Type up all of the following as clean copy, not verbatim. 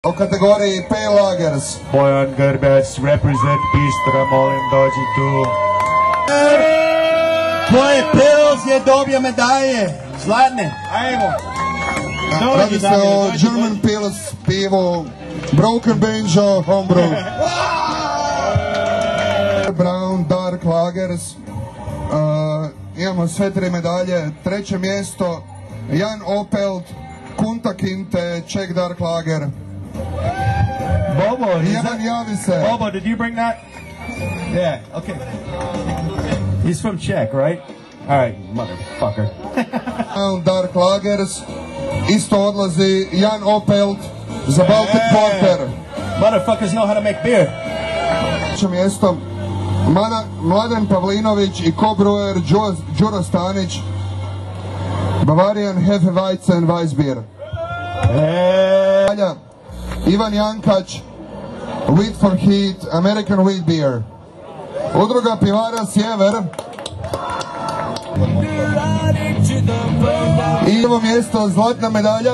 U kategoriji Pale Lagers. Bojan Grbac, represent Bistra, molim dođi tu. Tvoje Pils je dobio medalje, zlatne, ajmo. Radi se o German Pils pivo, Broken Banjo, Homebrew. Brown Dark Lagers. Imamo sve tri medalje. Treće mjesto Jan Opelt, Kunta Kinte, Czech Dark Lager. Bobo, javi se. Bobo, did you bring that? Yeah, okay. He's from Czech, right? Alright, motherfucker. Dark Lagers. Isto odlazi Jan Opelt za Baltic Porter. Motherfuckers know how to make beer. Treće mjesto Mladen Pavlinović i co-brewer Đuro Stanić, Bavarian Hefeweizen Weissbier. Ivan Jankač, Wheat for Heat, American Wheat Beer. Udruga pivara Sjever. I ovo mjesto, zlatna medalja,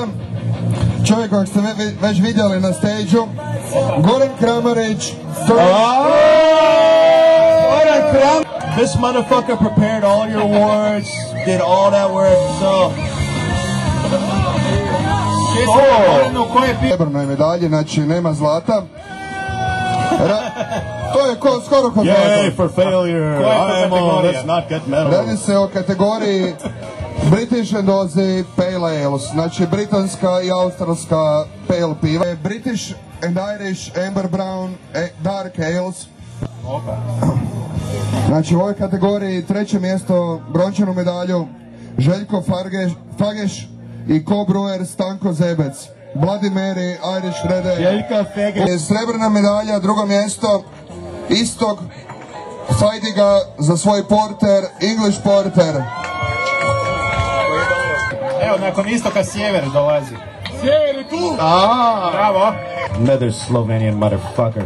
čovjek kojeg ste već vidjeli na stage-u, Goran Kramarić. This motherfucker prepared all your awards, did all that work, so... Srebrnoj medalji, znači nema zlata. To je skoro kod zlata. Yay for failure. Let's not get medal. Radi se o kategoriji British and Aussie Pale Ales, znači britanska i australska pale piva. British and Irish Amber Brown Dark Ales. Znači u ovoj kategoriji treće mjesto, brončanu medalju Željko Fageš i co-brewer Stanko Zebec. Bloody Mary, Irish Red Ale. Srebrna medalja, drugo mjesto, Istog Fajdiga za svoj porter, English Porter. Evo, nakon Istoka Sjever dolazi. Sjever je tu! Bravo! Another Slovenian motherfucker.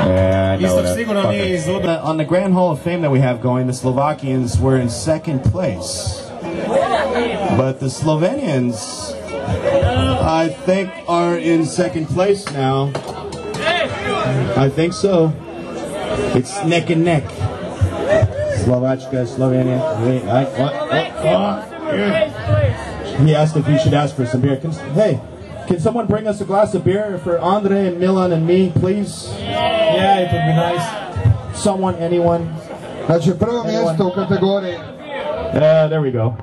Yeah, I know that fucker. On the Grand Hall of Fame that we have going, the Slovakians were in second place. But the Slovenians, I think, are in second place now. I think so. It's neck and neck. Slovakia, Slovenia. He asked if we should ask for some beer. Can someone bring us a glass of beer for Andre and Milan and me, please? Yeah, it would be nice. Someone, anyone? Znači prvo mjesto u kategoriji. There we go.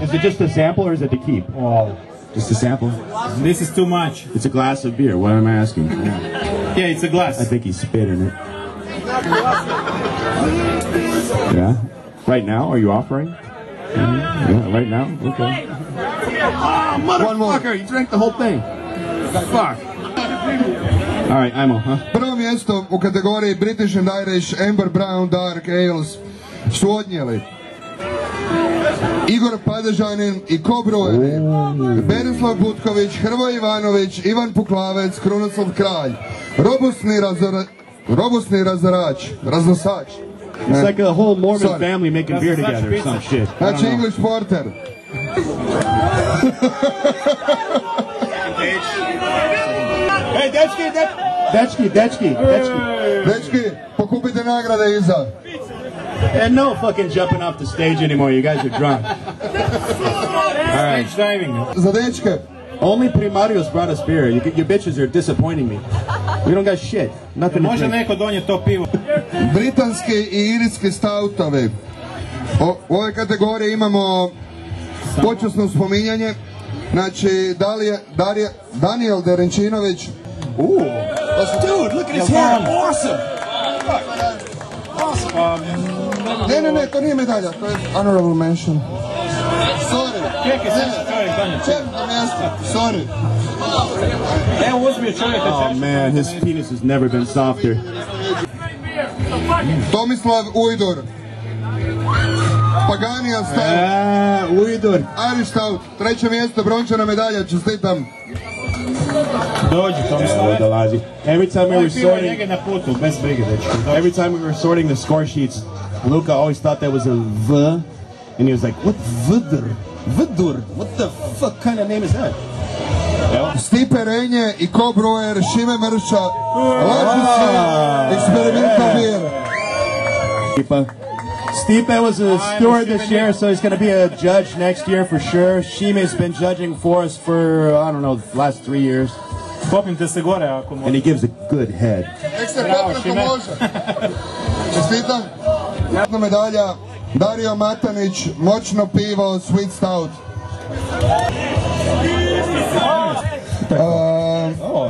Is it just a sample or is it to keep? Oh, just a sample. This is too much. It's a glass of beer. What am I asking? Yeah, it's a glass. I think he spit in it. Yeah. Right now, are you offering? Yeah, right now? Okay. Oh, motherfucker! You drank the whole thing. Fuck. Alright, Imo, huh? Prvo mjesto u kategoriji British and Irish Amber Brown Dark Ales su odnijeli Igor Padežanin i co-breweri Berislav Butković, Hrvoje Ivanović, Ivan Puklavec, Krunoslav Kralj. Robustni raznosač. It's like a whole Mormon family making beer together or some shit. Znači English Porter. Hey, Dečki! Dečki, pokupite nagrade iza. And no fucking jumping off the stage anymore, you guys are drunk. Alright. Stage diving. Za dečke. Only Primarios brought us beer. You bitches are disappointing me. We don't got shit. Nothing to Može drink. neko donijeti to pivo? Britanski i irijski stautovi. U ovoj kategoriji imamo počasno spominjanje. Znači, Daniel Derenčinović. Dude, look at his hair, awesome! Ne, to nije medalja, to je honorable mention. Sorry. Četvrto mjesto, sorry. Evo uzmio čovjeka. Oh man, his penis has never been softer. Tomislav Ujdur. Paganija Stout. Ujdur. Irish Stout. Treće mjesto, brončana medalja, čestitam. Dođi, Tomislav. Every time we were sorting, njega na putu, bez brige, dečki. every time we were sorting the score sheets, Luka always thought that was a V, and he was like, "What Vidur? What the fuck kind of name is that?" Evo. Stipe Renje i Ko Brewer, Šime Mrša, Lažice, Experimental Beer. Stipe was a steward this year, so he's going to be a judge next year for sure. Shime's been judging for us for, I don't know, the last 3 years. Popnite se gore ako može. And he gives a good head. Nek se popne ko može. Čestitam. Jedna medalja, Dario Matanić, moćno pivo, Sweet Stout.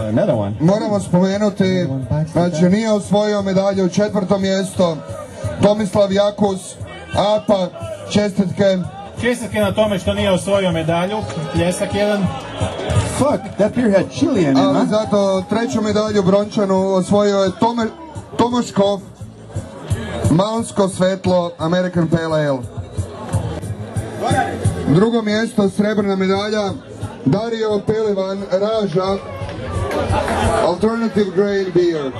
Another one. Moramo spomenuti, znači nije osvojio medalju, 4. mjesto, Tomislav Jakus, APA, čestitke. Čestitke na tome što nije osvojio medalju, pljesak jedan. Fuck, that beer had chili in it, Ali huh? zato 3. medalju brončanu osvojio je Tomoškov, Malnsko svetlo, American Pale Ale. 2. mjesto, srebrna medalja, Dario Pelivan, Raža, Alternative Grain Beer.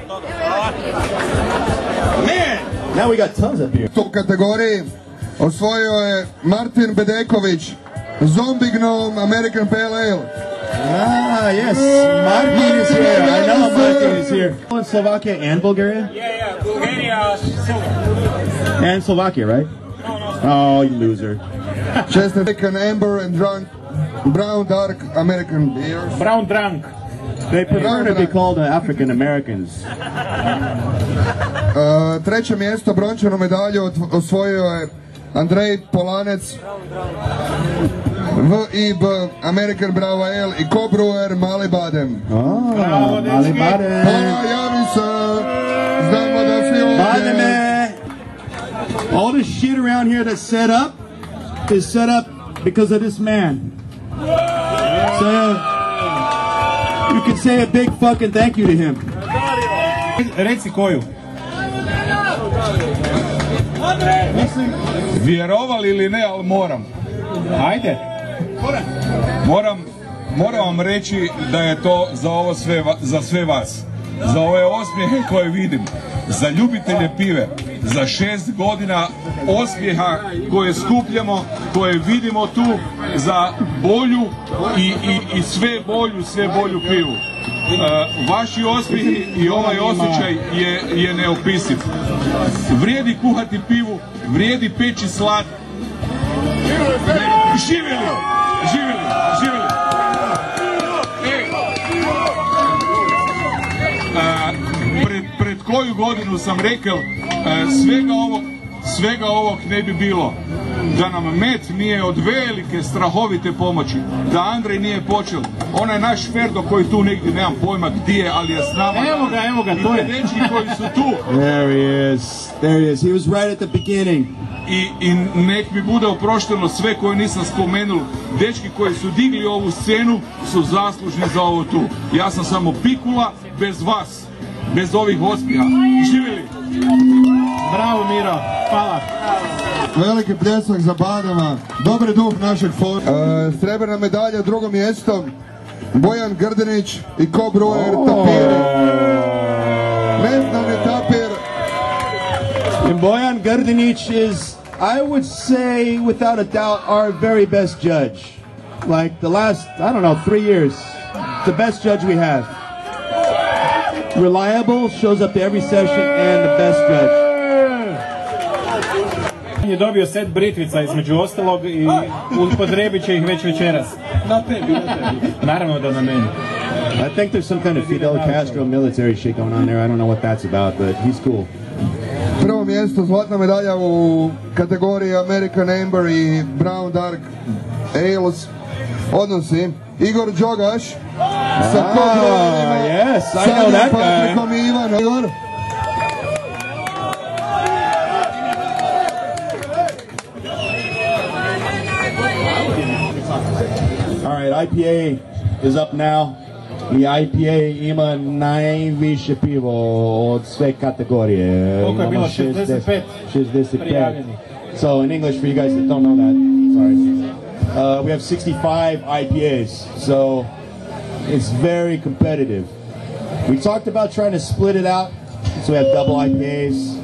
Now we got tons of beer. U kategoriji osvojio je Martin Bedeković, Zombie Gnome, American Pale Ale. Ah, yes, Martin is here. I know Martin is here. In Slovakia and Bulgaria? Yeah, Bulgaria, And Slovakia, right? Oh, you loser. American Amber and Drunk, Brown Dark American Beer. Brown Drunk. They prefer to be called African Americans. 3. mjesto, brončanu medalju osvojio je Andrej Polanec, VIB, American Bravo Ale i Ko Brewer, Mali Badem. Mali Badem. Javi se, znamo da si ovdje. Bademe. All this shit around here that's set up is set up because of this man. So you can say a big fucking thank you to him. Reci koju. Vjerovali ili ne, ali moram. Ajde. Moram vam reći da je to za sve vas. Za ove osmijehe koje vidim. Za ljubitelje pive. Za 6 godina osmijeha koje skupljamo, koje vidimo tu. Za bolju i sve bolju pivu. Vaši osmijehi i ovaj osjećaj je neopisiv. Vrijedi kuhati pivu, vrijedi peći slad. Živjeli! Pred koju godinu sam rekao, svega ovog ne bi bilo da nam Met nije od velike strahovite pomoći, da Andrej nije počeo, onaj naš Ferdo koji tu negdje, nemam pojma gdje, ali je s nama. Evo ga, to je. I dečki koji su tu. There he is. He was right at the beginning. I nek mi bude oprošteno sve koje nisam spomenul. Dečki koji su digli ovu scenu su zaslužni za ovo tu. Ja sam samo pikula, bez vas, bez ovih osmijeha. Živjeli! Bravo Miro, hvala. Veliki pljesak za Badema, dobri duh našeg fora. Srebrna medalja, 2. mjesto, Bojan Grdinić i Ko Brewer, Tapiri. Neznani Tapir. And Bojan Grdinić is, I would say, without a doubt, our very best judge. Like the last, I don't know, 3 years, the best judge we have. Reliable, shows up to every session, and the best judge. On je dobio set britvica između ostalog i upotrebit će ih već večeras. Na tebi. Naravno da na meni. I think there's some kind of Fidel Castro military shit going on there. I don't know what that's about, but he's cool. 1. mjesto, zlatna medalja u kategoriji American Amber i Brown Dark Ales odnosi Igor Đogaš sa Ko Brewerima, yes, I know that guy. Patrikom i Ivanom. Igor. All right, IPA is up now. I IPA ima najviše pivo od sve kategorije. Koliko je bilo? 65? 65. So in English, for you guys that don't know that, sorry. We have 65 IPAs, so it's very competitive. We talked about trying to split it out, so we have double IPAs,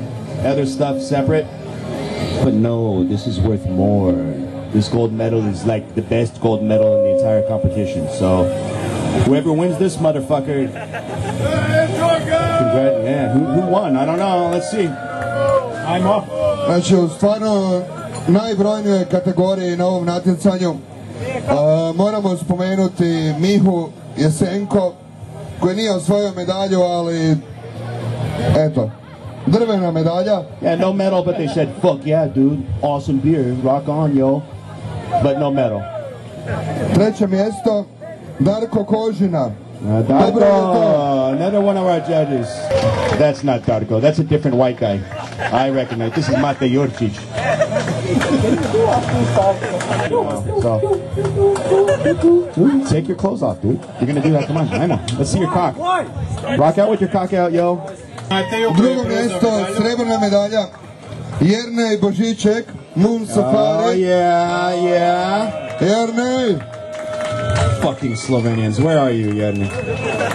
other stuff separate. But no, this is worth more. This gold medal is like the best gold medal in the entire competition, so Whoever wins this motherfucker. Yeah, who won? I don't know. Let's see. I'm off. Znači, u stvarno najbrojnijoj kategoriji na ovom natjecanju moramo spomenuti Mihu Jesenko, koji nije osvojio medalju, ali eto, drvena medalja. Yeah, no medal, but they said, fuck yeah, dude, awesome beer, rock on, yo, but no medal. Treće mjesto, Darko Kožina. Darko, another one of our judges. That's not Darko, that's a different white guy. I recognize, this is Mate Jurčić. So, take your clothes off, dude. You're gonna do that, come on, Ajmo. Let's see your cock. Rock out with your cock out, yo. Drugo mjesto, srebrna medalja, Jernej Božiček, Moon Safari. Oh yeah. Jernej! Fucking Slovenians, where are you, Jernej?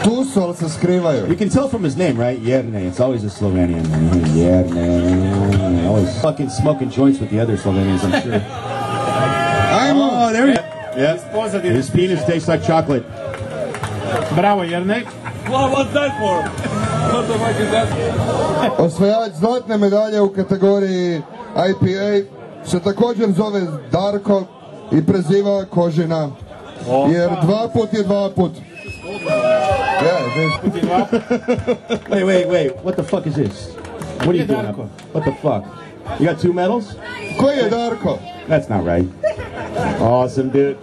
Tu su, ali se skrivaju. You can tell from his name, right? Jernej, it's always a Slovenian. Jernej, always fucking smoking joints with the other Slovenians, I'm sure. Ajmo! Oh, there he is. Yeah. His penis tastes like chocolate. Bravo, Jernej. What's that for? What the fuck is that? Osvajač zlatne medalje u kategoriji IPA se također zove Darko i preziva Kožina. Jer dva put je dva put. Wait, what the fuck is this? What are you doing up? What the fuck? You got 2 medals? Koji je Darko? That's not right. Awesome, dude.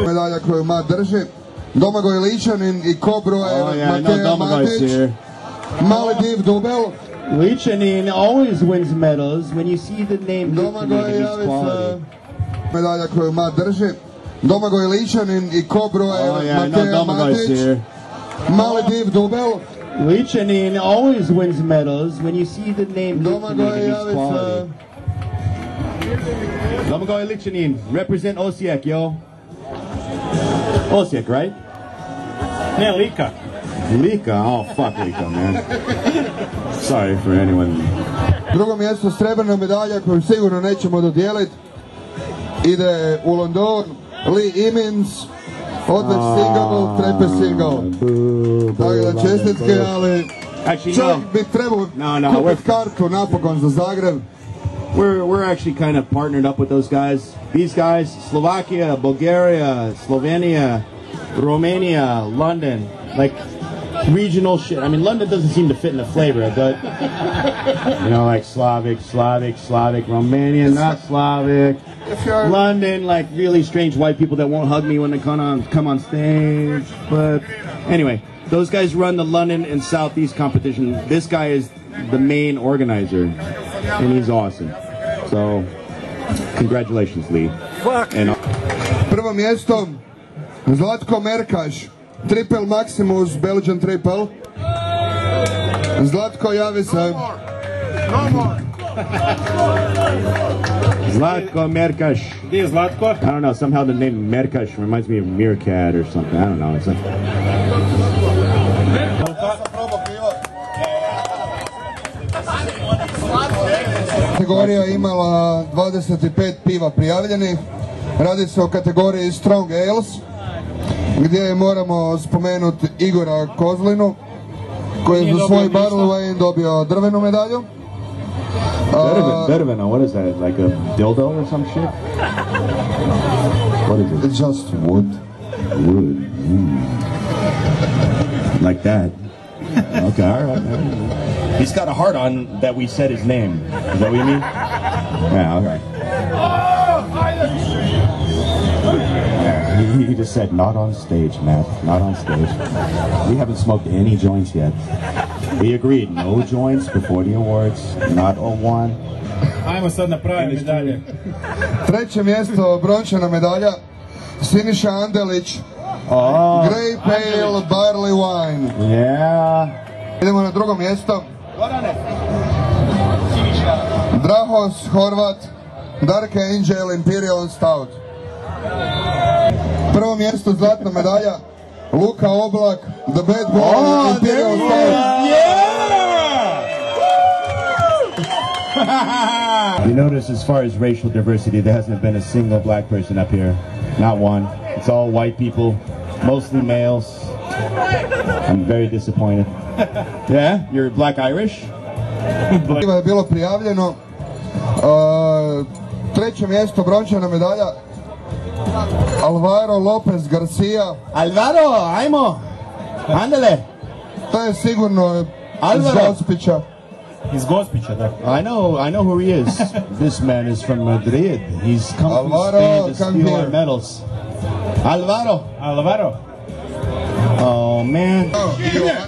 Medalja koju Mat drži. Domagoj Ličanin i Kobroje Mateja Matić. Malediv Dubel. Ličanin always wins medals when you see the name. Domagoj Javica. Medalja koju Mat drži. Domagoj Ličanin i Kobroje Mateja Matić. Malediv Dubel. Ličanin always wins medals when you see the name. Domagoj Javica. Domagoj Ličanin, represent Osijek, yo. Osijek, right? Ne, Lika. Lika? Oh, fuck Lika, man. Sorry for anyone. Drugo mjesto, srebrna medalja koju sigurno nećemo dodijeliti. Ide u London, Lee Imins, odveć single, trepe single. Tako da čestitke, ali čovjek bi trebao kupiti kartu napokon za Zagreb. We're actually kind of partnered up with those guys. These guys, Slovakia, Bulgaria, Slovenia, Romania, London, like regional shit. I mean, London doesn't seem to fit in the flavor, but you know, like Slavic, Romanian, not Slavic. London, like really strange white people that won't hug me when they come on stage. But anyway, those guys run the London and Southeast competition. This guy is the main organizer, and he's awesome. So, congratulations, Lee. Prvo mjesto, Zlatko Merkaš, Triple Maximus, Belgian Triple. Zlatko, javi se. Zlatko Merkaš. Gdje je Zlatko? I don't know, somehow the name Merkaš reminds me of Meerkat or something. I don't know. It's like... Kategorija imala 25 piva prijavljenih. Radi se o kategoriji Strong Ales, gdje moramo spomenuti Igora Kozlinu, koji je za svoj Barley Wine dobio drvenu medalju. Drvena, what is that? Like a dildo or some shit? What is it? It's just wood. Wood. Like that. Okay, alright. He's got a heart on that we said his name. Is that what you mean? Yeah, alright. He just said, not on stage, Matt. Not on stage. We haven't smoked any joints yet. We agreed, no joints before the awards. Not on one. Ajmo sad na prave medalje. Treće mjesto, brončana medalja, Siniša Andelić, Grey Pale Barley Wine. Yeah. Idemo na drugo mjesto. Drahos Horvat, Dark Angel Imperial Stout. Prvo mjesto, zlatna medalja, Luka Oblak, The Bad Boy Imperial Stout. You notice as far as racial diversity, there hasn't been a single black person up here. Not one. It's all white people, mostly males. I'm very disappointed. Yeah, you're Black Irish? Je bilo prijavljeno. Treće mjesto, brončana medalja. Alvaro Lopez Garcia. Alvaro, ajmo! Andale! To je sigurno iz Gospića. Iz Gospića, da. I know who he is. This man is from Madrid. He's come Alvaro, from Spain to come steal here. our medals. Alvaro! Oh man. Oh, Come here.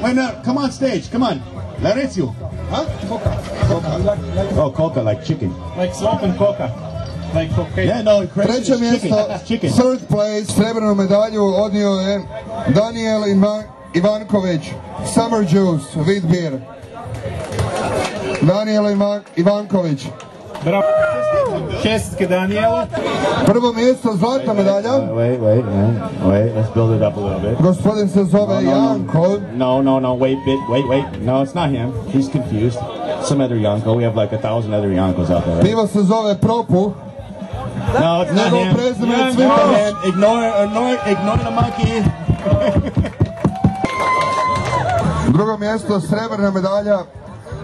Wait, no, come on stage, come on. Laurencio. Huh? Coca. Oh, coca, like chicken. Like salt and coca. Like cocaine. Yeah, no, Treće mjesto, chicken. third place, srebrnu medalju odnio je Daniel Ivanković, Summer Juice, wheat beer. Daniel Ivanković. Bravo. Čestitke Danielu. Prvo mjesto, zlatna medalja. Wait, let's build it up a little bit. Gospodin se zove Janko. No, wait. No, it's not him. He's confused. Some other Yanko. We have like 1,000 other Yankos out there. Right? Pivo se zove Propu. No, it's not him. Ignore the monkey. Drugo mjesto, srebrna medalja,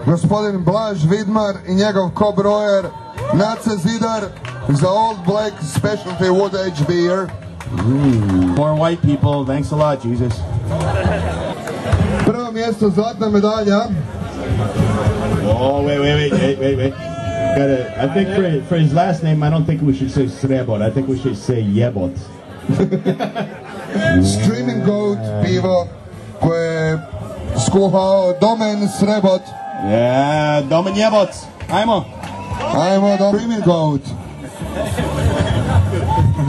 gospodin Blaž Vidmar i njegov co-brojer Nace Zidar za Old Black Specialty Wood Age Beer. More white people. Thanks a lot, Jesus. Prvo mjesto, zlatna medalja. Oh, wait. I think for his last name, I don't think we should say Srebot. I think we should say Jebot. Screaming Goat pivo koje je skuhao Domen Srebot. Yeah, Domen Jebot. Ajmo, Screaming Goat.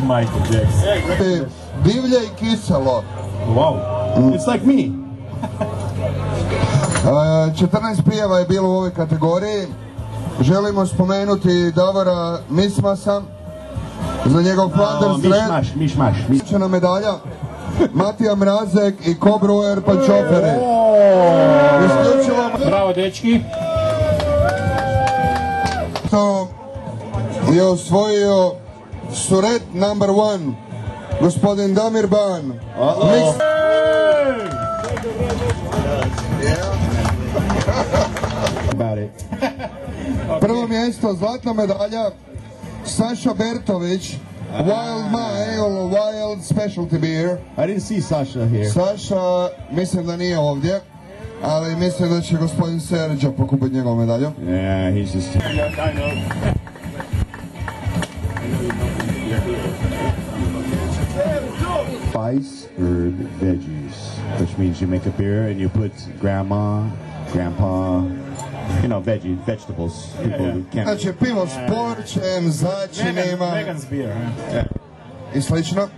Michael Jackson. Divlje i kiselo. Wow. It's like me. 14 prijava je bilo u ovoj kategoriji. Želimo spomenuti Davora Mismasa za njegov Flanders Red. Mišmaš. Brončana medalja Matija Mrazek i co-brewer Pančofere. Isključivo Bravo, dečki. to je osvojio Suret number 1, gospodin Damir Ban. About it. Prvo mjesto, zlatna medalja Saša Bertović, Wild Mae ili Wild Specialty Beer. I didn't see Sasha here. Saša mislim da nije ovdje, ali mislim da će gospodin Serđa pokupiti njegovu medalju. Yeah, he's just... Spice herb veggies, which means you make a beer and you put grandpa, vegetables. People can't... Znači pivo s porčem, začinima Vegan's beer. i slično.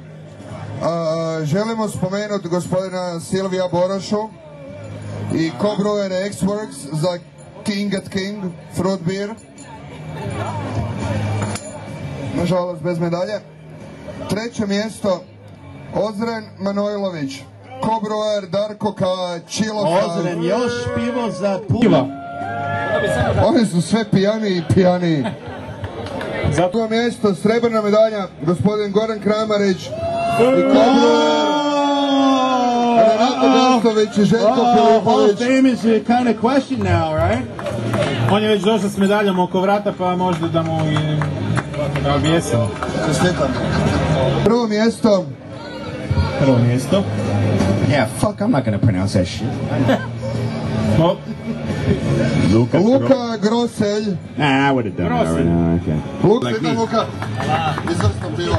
Želimo spomenuti gospodina Silvija Borošu i co-brewer X-Works za King at King fruit beer. Nažalost bez medalje. Treće mjesto Ozren Manojlović, co-brewer Darko Kačiloka. Ozren, još pivo za piva. Oni su sve pijaniji. Za to mjesto srebrna medalja gospodin Goran Kramarić i co-brewer Renato Gostović i Željko Filipović. Fame is a kind of question now, right? On je već došao s medaljom oko vrata, pa možda da mu da objesimo. Čestitam. Prvo mjesto. Yeah, fuck, I'm not gonna pronounce that shit. No. Luka Groselj. Nah, I would have done that right now. Okay. Luka. Izvrsno pivo.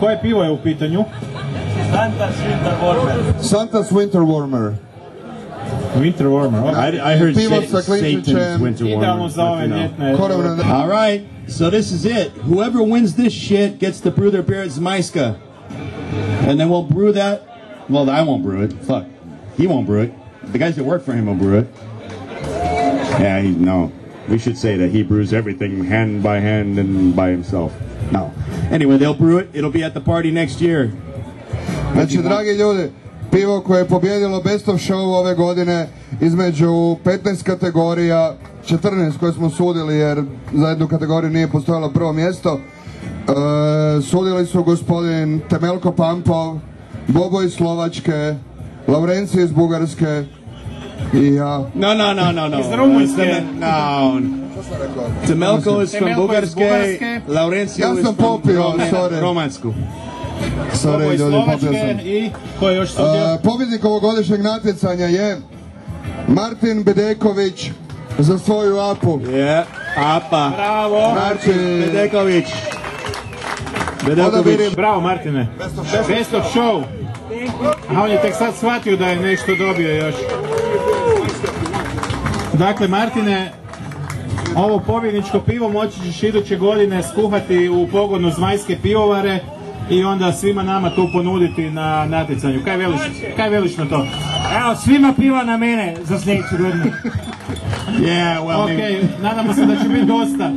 Koje pivo je u pitanju? Santa's Winter Warmer. Winter Warmer. I heard Pivo sa Satan's klinčićem. winter Idealno za ove warmer. ljetne. All right, so this is it. Whoever wins this shit gets to brew their beer at Zmajska. And then we'll brew that. Well, I won't brew it. Fuck. He won't brew it. The guys that work for him will brew it. Yeah, no. We should say that he brews everything hand by hand and by himself. No. Anyway, they'll brew it. It'll be at the party next year. Znači, dragi ljudi, pivo koje je pobjedilo Best of Show ove godine između 15 kategorija, 14 koje smo sudili jer za jednu kategoriju nije postojalo prvo mjesto. Sudili su gospodin Temelko Pampov, Bobo iz Slovačke, Laurenci iz Bugarske i ja. No. Iz Rumunjske. No. Temelko is from Bugarske, Laurencio Ja is sam from popio, sorry. Romansku. Bobo iz Ljudi, popio Slovačke sam. i ko je još sudio? Pobjednik ovogodišnjeg natjecanja je Martin Bedeković za svoju apu. Apa. Bravo! Znači, Bedeković. Bravo Martine! Best of show! A on je tek sad shvatio da je nešto dobio još. Dakle Martine, ovo pobjedničko pivo moći ćeš iduće godine skuhati u pogonu Zmajske pivovare i onda svima nama tu ponuditi na natjecanju. Kaj veliš na to? Evo, svima piva na mene za sljedeću godinu. Yeah, well, Ok, nadamo se da će biti dosta.